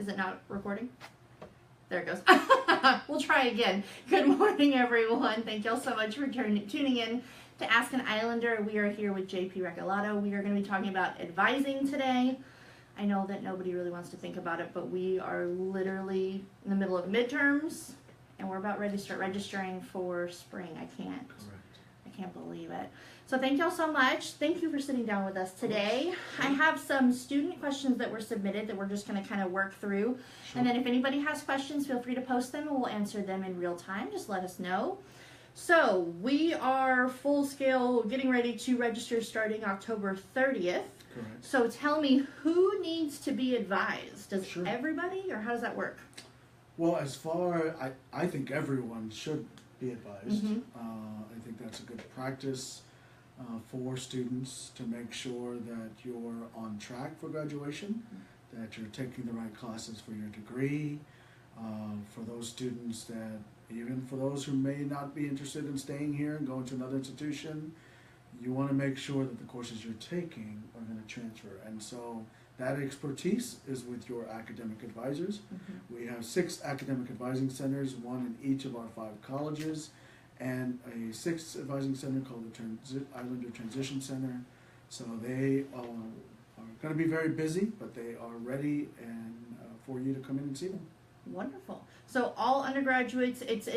Is it not recording? There it goes. We'll try again. Good morning, everyone. Thank y'all so much for tuning in to Ask an Islander. We are here with JP Regalado. We are going to be talking about advising today. I know that nobody really wants to think about it, but we are literally in the middle of midterms, and we're about ready to start registering for spring. I can't believe it. So thank y'all so much. Thank you for sitting down with us today. I have some student questions that were submitted that we're just going to kind of work through. Sure. And then if anybody has questions, feel free to post them and we'll answer them in real time. Just let us know. So we are full scale getting ready to register starting October 30th. Correct. So tell me, who needs to be advised? Does Sure. everybody, or how does that work? Well, I think everyone should be advised. Mm-hmm. I think that's a good practice for students to make sure that you're on track for graduation, that you're taking the right classes for your degree. For those students that, even for those who may not be interested in staying here and going to another institution, you want to make sure that the courses you're taking are going to transfer. And so that expertise is with your academic advisors. Mm-hmm. We have 6 academic advising centers, 1 in each of our 5 colleges, and a 6th advising center called the Islander Transition Center. So they are going to be very busy, but they are ready and for you to come in and see them. Wonderful. So all undergraduates, it's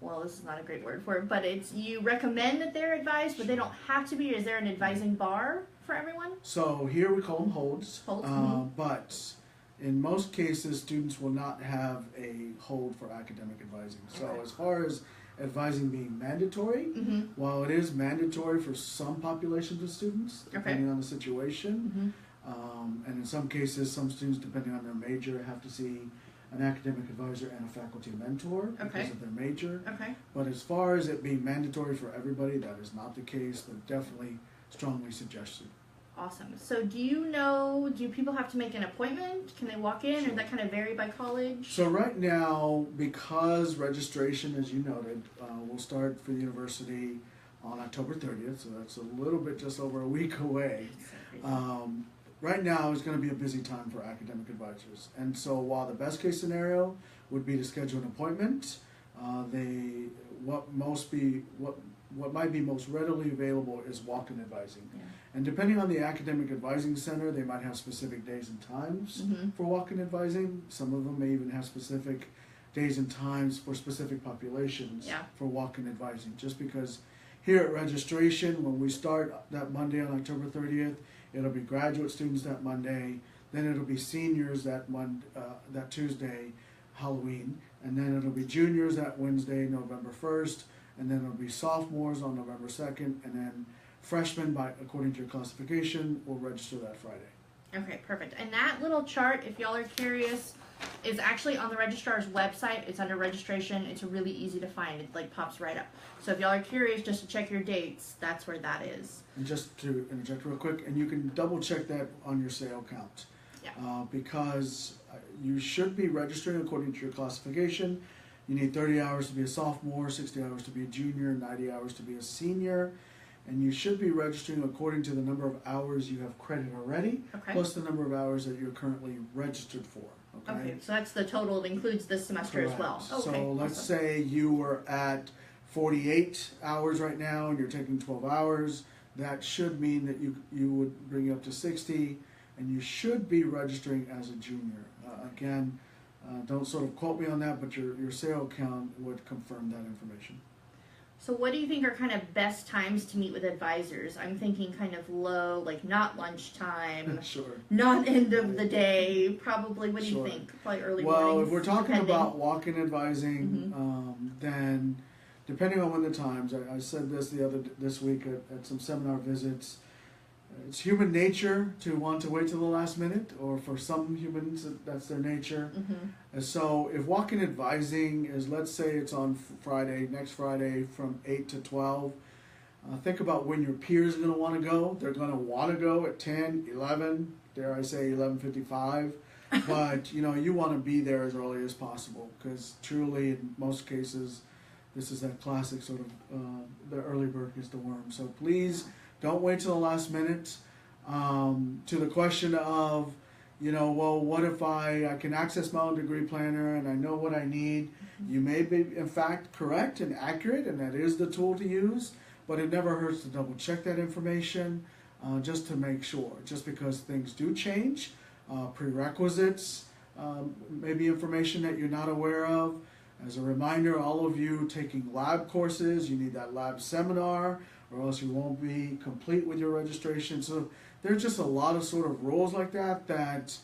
well, this is not a great word for it, but it's, you recommend that they're advised, but they don't have to be. Is there an advising bar for everyone? So here we call them holds. Holds. But in most cases, students will not have a hold for academic advising. So Okay. as far as advising being mandatory, Mm-hmm. while it is mandatory for some populations of students, depending on the situation, Mm-hmm. and in some cases, some students, depending on their major, have to see an academic advisor and a faculty mentor because of their major. Okay. But as far as it being mandatory for everybody, that is not the case, but definitely strongly suggested. Awesome. So do people have to make an appointment? Can they walk in, or does that kind of vary by college? So right now, because registration, as you noted, will start for the university on October 30th, so that's a little bit just over a week away. Right now is going to be a busy time for academic advisors. And so while the best case scenario would be to schedule an appointment, what might be most readily available is walk-in advising. Yeah. And depending on the academic advising center, they might have specific days and times Mm-hmm. for walk-in advising. Some of them may even have specific days and times for specific populations for walk-in advising. Just because here at registration, when we start that Monday on October 30th, it'll be graduate students that Monday, then it'll be seniors that Tuesday, Halloween, and then it'll be juniors that Wednesday, November 1st, and then it'll be sophomores on November 2nd, and then freshmen, according to your classification, will register that Friday. Okay, perfect. And that little chart, if y'all are curious, is actually on the registrar's website. It's under registration. It's really easy to find. It like pops right up. So if y'all are curious just to check your dates, that's where that is. And just to interject real quick, and you can double check that on your sale count. Yeah. Because you should be registering according to your classification. You need 30 hours to be a sophomore, 60 hours to be a junior, 90 hours to be a senior. And you should be registering according to the number of hours you have credit already, plus the number of hours that you're currently registered for. Okay, so that's the total. It includes this semester Correct. as well. Okay, so let's awesome. say you were at 48 hours right now and you're taking 12 hours. That should mean that you would bring you up to 60, and you should be registering as a junior. Again, don't sort of quote me on that, but your sale count would confirm that information. So what do you think are kind of best times to meet with advisors? I'm thinking kind of low, like not lunchtime, Sure. not end of the day, probably. What do you think? Probably early mornings? Well, if we're talking depending. about walk-in advising, then depending on when the times, I said this week at some seminar visits, it's human nature to want to wait till the last minute, or for some humans, that's their nature. Mm-hmm. And so if walk-in advising is, let's say it's on next Friday from 8 to 12, think about when your peers are going to want to go. They're going to want to go at 10, 11, dare I say 11:55. But, you want to be there as early as possible, because truly, in most cases, this is that classic sort of the early bird gets the worm. So please don't wait till the last minute. To the question of, well, what if I can access my own degree planner and I know what I need? You may be, in fact, correct and accurate, and that is the tool to use, but it never hurts to double check that information just to make sure. Just because things do change, prerequisites, maybe information that you're not aware of. As a reminder, all of you taking lab courses, you need that lab seminar, or else you won't be complete with your registration. So there's just a lot of sort of rules like that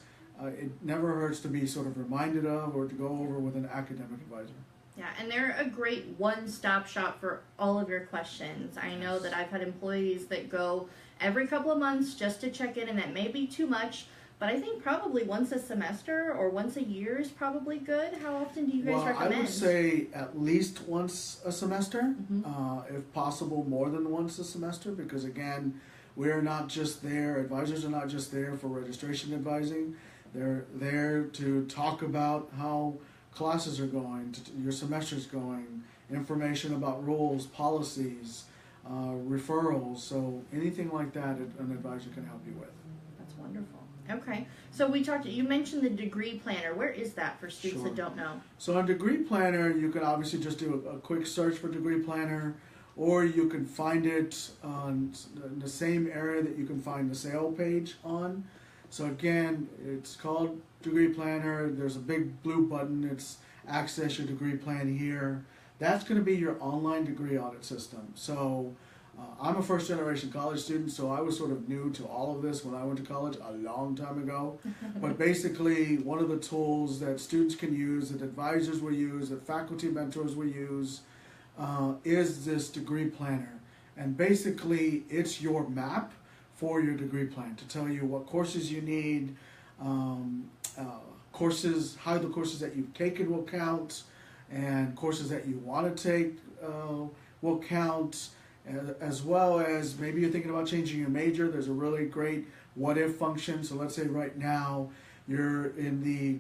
it never hurts to be sort of reminded of or to go over with an academic advisor. Yeah, and they're a great one-stop shop for all of your questions. I know that I've had employees that go every couple of months just to check in, and that may be too much, but I think probably once a semester or once a year is probably good. How often do you guys recommend? I would say at least once a semester, Mm-hmm. if possible more than once a semester, because again, we're not just there, advisors are not just there for registration advising. They're there to talk about how classes are going, your semester's going, information about rules, policies, referrals. So anything like that an advisor can help you with. That's wonderful. Okay, so you mentioned the degree planner. Where is that for students that don't know? So on degree planner, you can obviously just do a quick search for degree planner, or you can find it on the same area that you can find the sale page on. So again, it's called degree planner. There's a big blue button. It's access your degree plan here. That's going to be your online degree audit system. So I'm a first generation college student, so I was sort of new to all of this when I went to college a long time ago. But basically, one of the tools that students can use, that advisors will use, that faculty mentors will use, is this degree planner. And basically, it's your map for your degree plan to tell you what courses you need, courses, how the courses that you've taken will count, and courses that you want to take will count, as well as maybe you're thinking about changing your major. There's a really great what if function. So let's say right now you're in the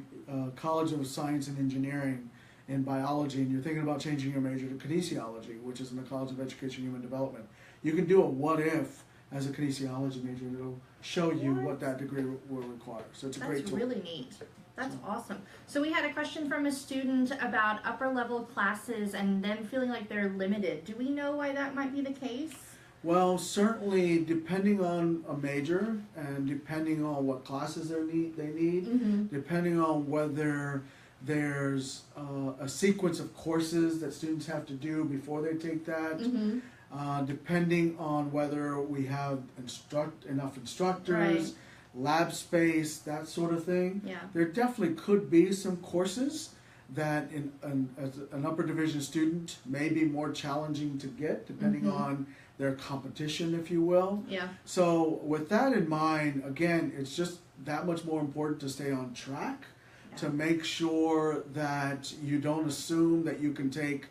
College of Science and Engineering in biology, and you're thinking about changing your major to kinesiology, which is in the College of Education and Human Development. You can do a what if as a kinesiology major, and it'll show you what that degree will require. So it's a great tool. That's really neat. That's awesome. So we had a question from a student about upper level classes and them feeling like they're limited. Do we know why that might be the case? Well, certainly depending on a major and depending on what classes they need, depending on whether there's a sequence of courses that students have to do before they take that, depending on whether we have enough instructors, lab space, that sort of thing. Yeah. There definitely could be some courses that as an upper division student may be more challenging to get, depending on their competition, if you will. Yeah. So with that in mind, again, it's just that much more important to stay on track, to make sure that you don't assume that you can take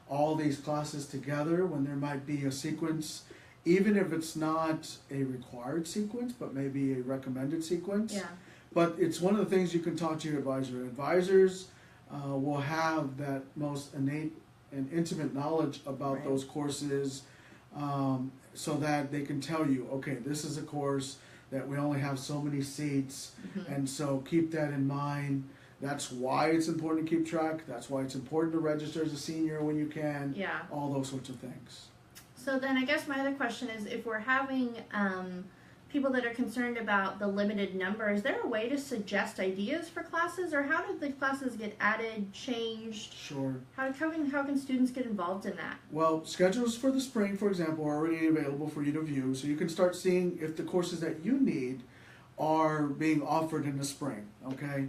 all these classes together when there might be a sequence, even if it's not a required sequence, but maybe a recommended sequence. Yeah. But it's one of the things you can talk to your advisor. Advisors will have that most innate and intimate knowledge about those courses, so that they can tell you, okay, this is a course that we only have so many seats, and so keep that in mind. That's why it's important to keep track. That's why it's important to register as a senior when you can. Yeah. All those sorts of things. So then I guess my other question is, if we're having people that are concerned about the limited number, is there a way to suggest ideas for classes, or how do the classes get added, changed? Sure. How can students get involved in that? Well, schedules for the spring, for example, are already available for you to view, so you can start seeing if the courses that you need are being offered in the spring, okay?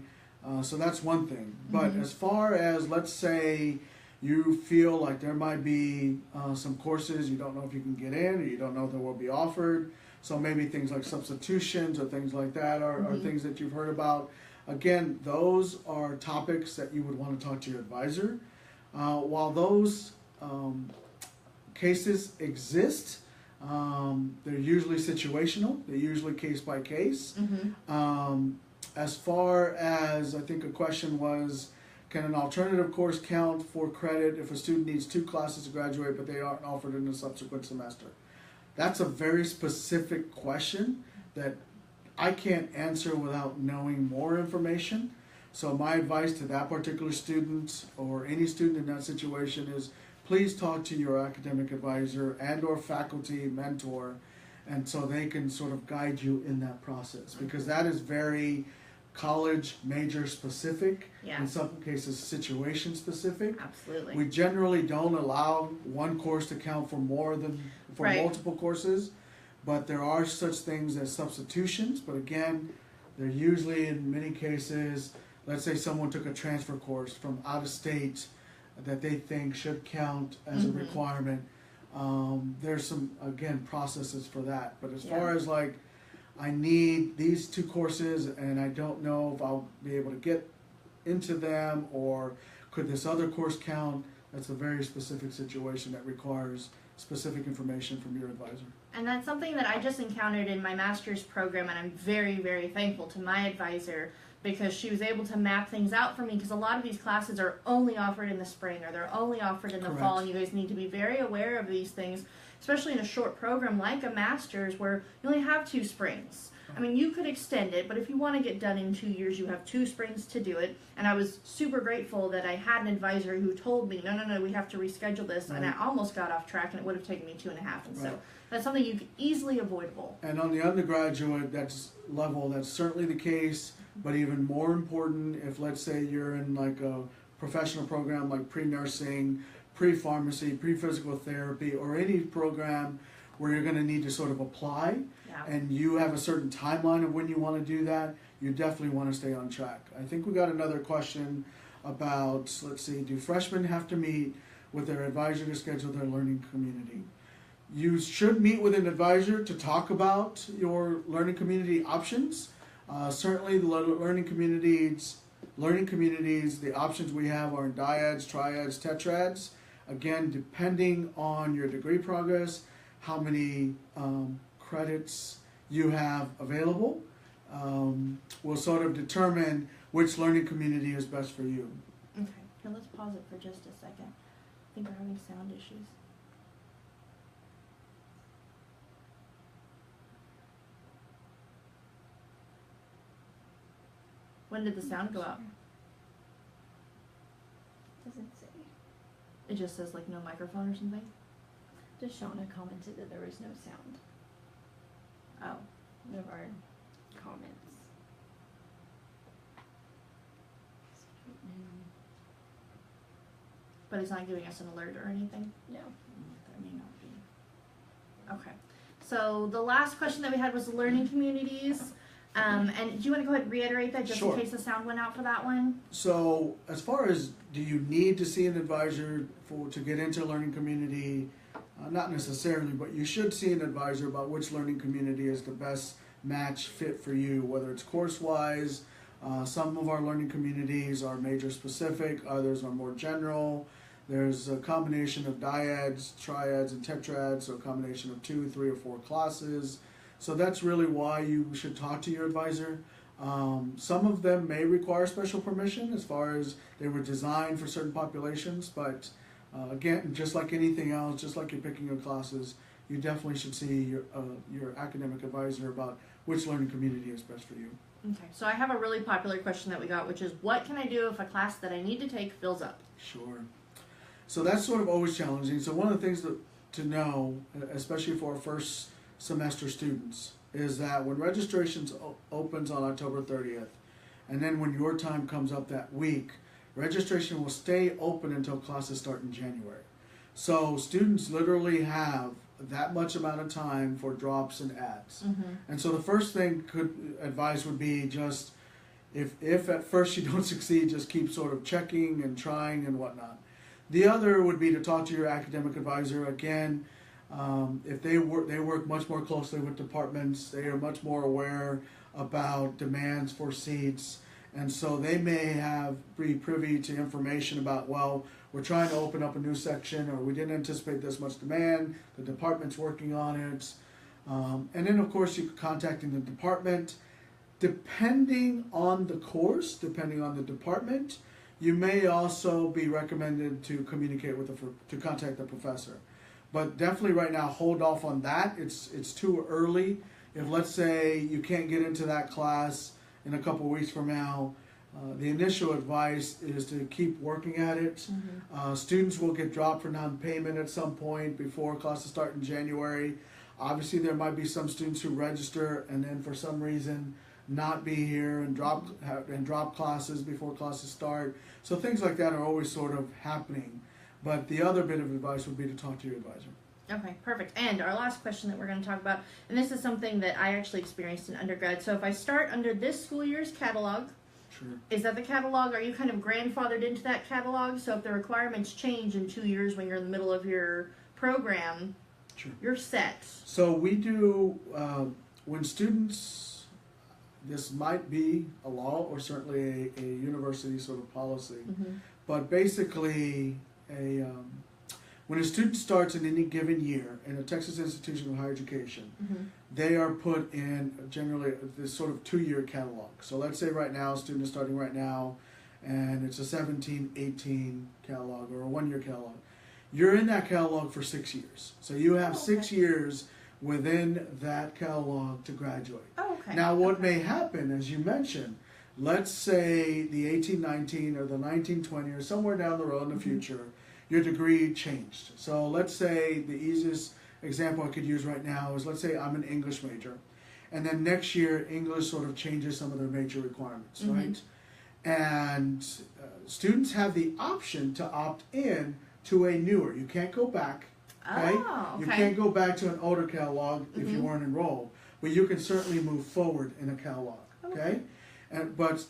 So that's one thing. But as far as, let's say, you feel like there might be some courses you don't know if you can get in, or you don't know if they will be offered, so maybe things like substitutions or things like that are things that you've heard about. Again, those are topics that you would want to talk to your advisor. While those cases exist, they're usually situational. They're usually case by case. As far as, I think a question was, can an alternative course count for credit if a student needs 2 classes to graduate but they aren't offered in a subsequent semester? That's a very specific question that I can't answer without knowing more information. So my advice to that particular student or any student in that situation is please talk to your academic advisor and or faculty mentor, and so they can sort of guide you in that process, because that is very college major specific, Yeah. in some cases situation specific. Absolutely. We generally don't allow one course to count for more than for Right. multiple courses, but there are such things as substitutions. But again, they're usually in many cases, let's say someone took a transfer course from out of state that they think should count as a requirement. There's some, again, processes for that. But as far as like, I need these 2 courses and I don't know if I'll be able to get into them, or could this other course count, that's a very specific situation that requires specific information from your advisor. And that's something that I just encountered in my master's program, and I'm very, very thankful to my advisor because she was able to map things out for me, because a lot of these classes are only offered in the spring or they're only offered in the Correct. fall, and you guys need to be very aware of these things, especially in a short program like a master's where you only have 2 springs. I mean, you could extend it, but if you want to get done in 2 years, you have 2 springs to do it. And I was super grateful that I had an advisor who told me, no, we have to reschedule this. Right. And I almost got off track, and it would have taken me 2.5. And so Right. that's something you could easily avoidable. And on the undergraduate level, that's certainly the case, but even more important if, let's say, you're in like a professional program like pre-nursing, pre-pharmacy, pre-physical therapy, or any program where you're going to need to sort of apply, Yeah. and you have a certain timeline of when you want to do that, you definitely want to stay on track. I think we got another question about, let's see, do freshmen have to meet with their advisor to schedule their learning community? You should meet with an advisor to talk about your learning community options. Certainly the learning communities, the options we have are in dyads, triads, tetrads. Again, depending on your degree progress, how many credits you have available, will sort of determine which learning community is best for you. Okay. Now let's pause it for just a second. I think we're having sound issues. When did the sound go out? Doesn't say. It just says like no microphone or something? Just Shauna commented that there was no sound. Oh. One of our comments. But it's not giving us an alert or anything? No. That may not be. Okay. So the last question that we had was learning communities. And do you want to go ahead and reiterate that just Sure. in case the sound went out for that one? So as far as do you need to see an advisor to get into a learning community, not necessarily, but you should see an advisor about which learning community is the best match fit for you, whether it's course-wise. Some of our learning communities are major specific, others are more general. There's a combination of dyads, triads, and tetrads, so a combination of 2, 3, or 4 classes. So that's really why you should talk to your advisor. Some of them may require special permission as far as they were designed for certain populations, but again, just like anything else, just like you're picking your classes, you definitely should see your academic advisor about which learning community is best for you. Okay, so I have a really popular question that we got, which is what can I do if a class that I need to take fills up? Sure. So that's sort of always challenging. So one of the things to know, especially for our first semester students, is that when registrations opens on October 30th, and then when your time comes up that week, registration will stay open until classes start in January. So students literally have that much amount of time for drops and adds. And so the first thing advice would be just, if at first you don't succeed, just keep sort of checking and trying and whatnot. The other would be to talk to your academic advisor. Again, if they work much more closely with departments, they are much more aware about demands for seats, and so they may be privy to information about, well, we're trying to open up a new section, or we didn't anticipate this much demand, the department's working on it. And then of course you're contacting the department. Depending on the course, depending on the department, you may also be recommended to communicate to contact the professor. But definitely right now, hold off on that. It's too early. if let's say you can't get into that class in a couple weeks from now, the initial advice is to keep working at it. Students will get dropped for non-payment at some point before classes start in January. Obviously, there might be some students who register and then for some reason not be here and drop classes before classes start. So things like that are always sort of happening. But the other bit of advice would be to talk to your advisor. Okay, perfect. And our last question that we're going to talk about, and this is something that I actually experienced in undergrad. So if I start under this school year's catalog, Sure. is that the catalog? Are you kind of grandfathered into that catalog? So if the requirements change in 2 years when you're in the middle of your program, Sure. you're set. So we do, when students, this might be a law or certainly a university sort of policy, but basically when a student starts in any given year in a Texas institution of higher education, they are put in generally this sort of 2-year catalog. So let's say right now, a student is starting right now, and it's a 17-18 catalog or a 1-year catalog. You're in that catalog for 6 years. So you have 6 years within that catalog to graduate. Oh, okay. Now what may happen, as you mentioned, let's say the 18-19 or the 19-20 or somewhere down the road in the future, your degree changed. So let's say the easiest example I could use right now is, let's say I'm an English major, and then next year English sort of changes some of their major requirements, right? And students have the option to opt in to a newer. You can't go back, okay? Oh, okay. You can't go back to an older catalog if you weren't enrolled, but you can certainly move forward in a catalog, okay? But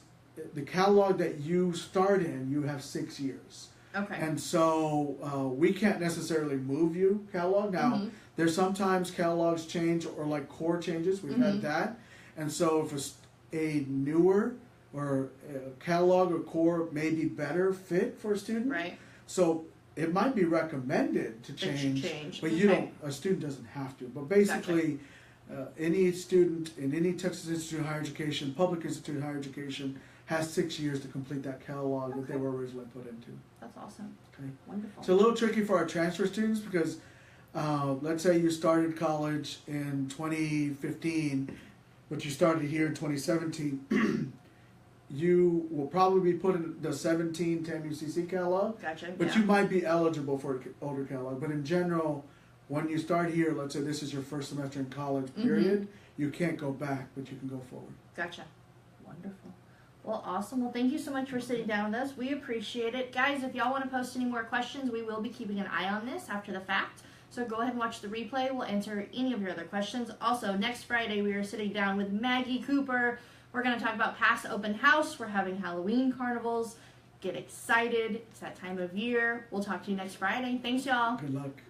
the catalog that you start in, you have 6 years. Okay. And so we can't necessarily move you catalog. Now, there's sometimes catalogs change or like core changes. We've had that. And so if a newer or a catalog or core may be better fit for a student. Right. So it might be recommended to change, but you don't. A student doesn't have to. But basically, any student in any Texas Institute of Higher Education, public institute of higher education, has 6 years to complete that catalog that they were originally put into. That's awesome. Okay. Wonderful. It's a little tricky for our transfer students because let's say you started college in 2015, but you started here in 2017. You will probably be put in the 17 TAMU-CC catalog, Gotcha. but you might be eligible for an older catalog. But in general, when you start here, let's say this is your first semester in college, period, you can't go back, but you can go forward. Gotcha. Wonderful. Well, awesome. Well, thank you so much for sitting down with us. We appreciate it. Guys, if y'all want to post any more questions, we will be keeping an eye on this after the fact. So go ahead and watch the replay. We'll answer any of your other questions. Also, next Friday, we are sitting down with Maggie Cooper. We're going to talk about past open house. We're having Halloween carnivals. Get excited. It's that time of year. We'll talk to you next Friday. Thanks, y'all. Good luck.